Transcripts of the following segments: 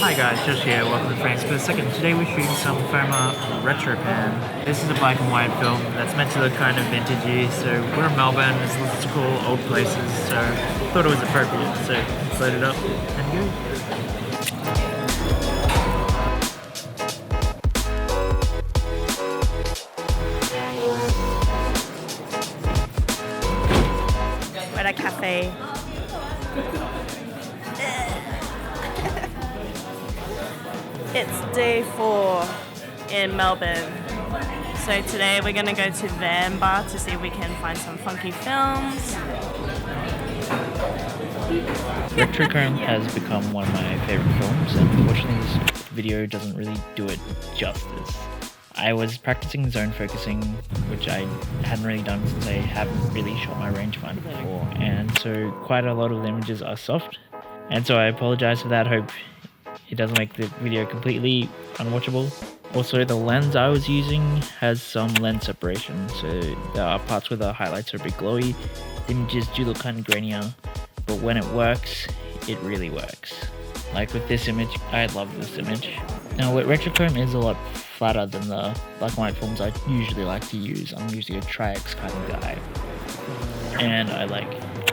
Hi guys, Josh here, welcome to FramesPerSecond. Today we're shooting some Retropan. This is a black and white film that's meant to look kind of vintagey, so we're in Melbourne, there's lots of cool old places, so I thought it was appropriate, so let's load it up and go. We're at a cafe. It's day 4 in Melbourne. So today we're gonna go to Van Bar to see if we can find some funky films. Retropan has become one of my favorite films, and unfortunately this video doesn't really do it justice. I was practicing zone focusing, which I hadn't really done since I haven't really shot my rangefinder before, and so quite a lot of the images are soft, and so I apologize for that. Hope it doesn't make the video completely unwatchable. Also, the lens I was using has some lens separation, so there are parts where the highlights are a bit glowy, the images do look kind of grainier, but when it works, it really works. Like with this image, I love this image. Now, Retropan is a lot flatter than the black and white films I usually like to use. I'm usually a Tri-X kind of guy, and I like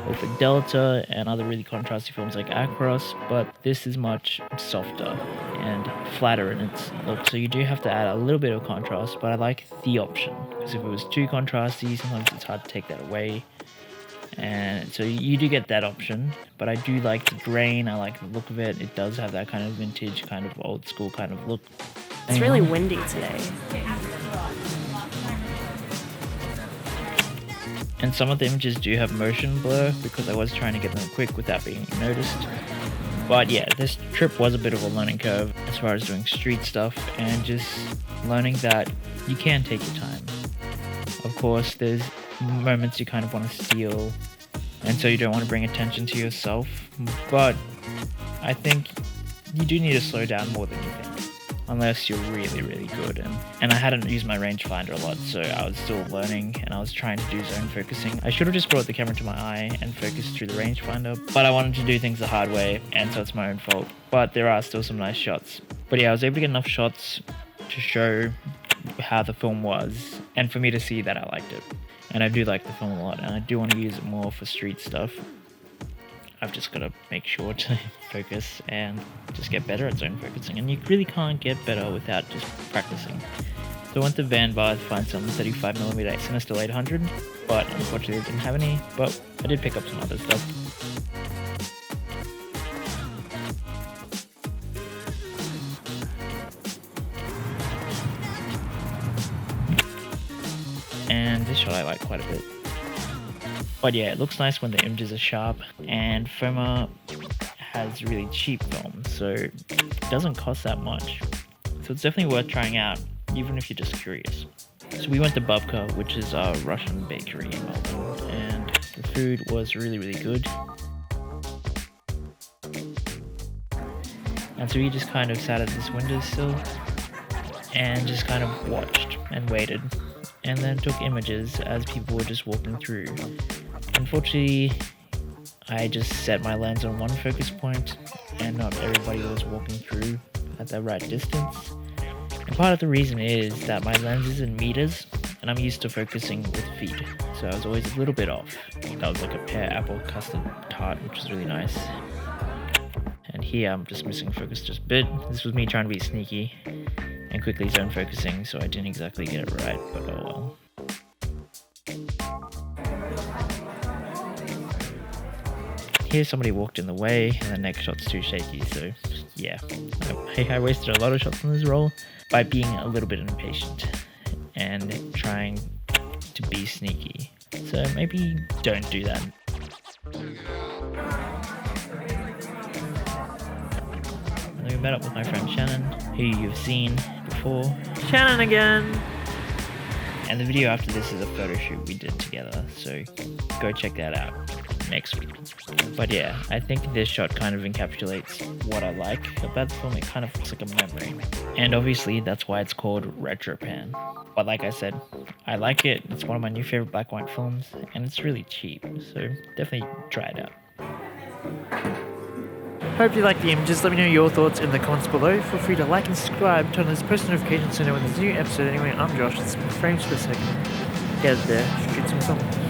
both the Delta and other really contrasty films like Across, but this is much softer and flatter in its look, so you do have to add a little bit of contrast, but I like the option, because if it was too contrasty, sometimes it's hard to take that away, and so you do get that option, but I do like the grain, I like the look of it. It does have that kind of vintage, kind of old school kind of look. It's really windy today. And some of the images do have motion blur because I was trying to get them quick without being noticed. But yeah, this trip was a bit of a learning curve as far as doing street stuff and just learning that you can take your time. Of course, there's moments you kind of want to steal, and so you don't want to bring attention to yourself, but I think you do need to slow down more than you think. Unless you're really, really good. And I hadn't used my rangefinder a lot, so I was still learning and I was trying to do zone focusing. I should have just brought the camera to my eye and focused through the rangefinder, but I wanted to do things the hard way, and so it's my own fault. But there are still some nice shots. But yeah, I was able to get enough shots to show how the film was, and for me to see that I liked it. And I do like the film a lot, and I do want to use it more for street stuff. I've just got to make sure to focus and just get better at zone focusing, and you really can't get better without just practicing. So I went to Van Bar to find some 35mm Cinestill 800, but unfortunately I didn't have any, but I did pick up some other stuff. And this shot I like quite a bit. But yeah, it looks nice when the images are sharp, and Froma has really cheap film, so it doesn't cost that much. So it's definitely worth trying out, even if you're just curious. So we went to Bubka, which is a Russian bakery in Melbourne, and the food was really, really good. And so we just kind of sat at this windowsill and just kind of watched and waited, and then took images as people were just walking through. Unfortunately, I just set my lens on one focus point, and not everybody was walking through at the right distance. And part of the reason is that my lens is in meters, and I'm used to focusing with feet, so I was always a little bit off. That was like a pear apple custard tart, which was really nice. And here I'm just missing focus just a bit. This was me trying to be sneaky and quickly zone focusing, so I didn't exactly get it right, but oh well. Here somebody walked in the way, and the next shot's too shaky, so yeah. I wasted a lot of shots on this roll by being a little bit impatient and trying to be sneaky. So maybe don't do that. And we met up with my friend Shannon, who you've seen before. Shannon again! And the video after this is a photo shoot we did together, so go check that out next week. But yeah, I think this shot kind of encapsulates what I like about the film. It kind of looks like a memory, and obviously that's why it's called Retropan. But like I said, I like it. It's one of my new favorite black and white films, and it's really cheap, so definitely try it out. Hope you like the images. Let me know your thoughts in the comments below. Feel free to like and subscribe, turn on this post notifications to know when there's a new episode. Anyway, I'm Josh, it's Frames Per Second. Get out there, shoot some film.